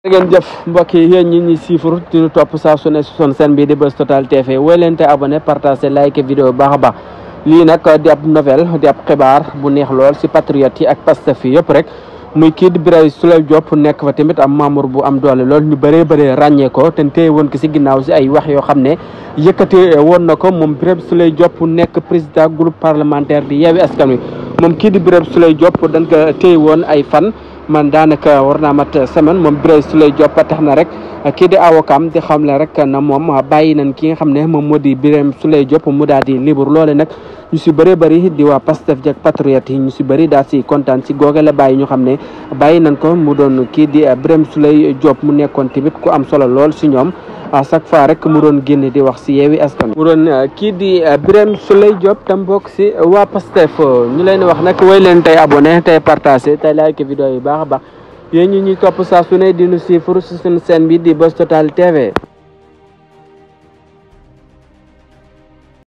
ngeen jëf mbokk yi yéen ñi ñi siifur di topp saa su ne si son seen bi di Buzz Total TV woy leen te abonné partagé like vidéo baax a baax lii nag di ab nouvelle di ab xibaar bu neex lool si patriote yi ak Pastef yi yëpp rek muy kii di Birame Souleye Diop nekk fa tamit am membre bu am doole lool ñu bëree ràññee ko te téye woon ko si ginnaaw si ay wax yoo xam ne yëkkati woon na ko moom Birame Souleye Diop nekk président groupe parlementaire di Yewwi Askan Wi moom kii di Birame Souleye Diop dañ ko téye woon ay fan man daanaka war naa mat semaine moom Birame Souleye Diop tax na rek kii di avocat di xamle rek na moom bàyyi nañ ki nga xam ne moom moo di Birame Souleye Diop mu daal di libre loole nag ñu si bëri di waa Pastef ak patriote yi ñu si bëri daal si kontaan si googe la bàyyi ñu xam ne bàyyi nañ ko mu doon kii di Birame Souleye Diop mu nekkoon tamit ku am solo lool si ñoom à chaque fois rek mu doon génn di wax si Yewwi Askan Wi mu doon kii di Birame Souleye Diop tam bokk si waa Pastef ñu leen wax nag woy leen tey abonné tey partagé tey like vidéo yi baax a baax yéen ñi ñuy topp saa su ne di nu suivre si suñu chaîne bi di Buzz Total TV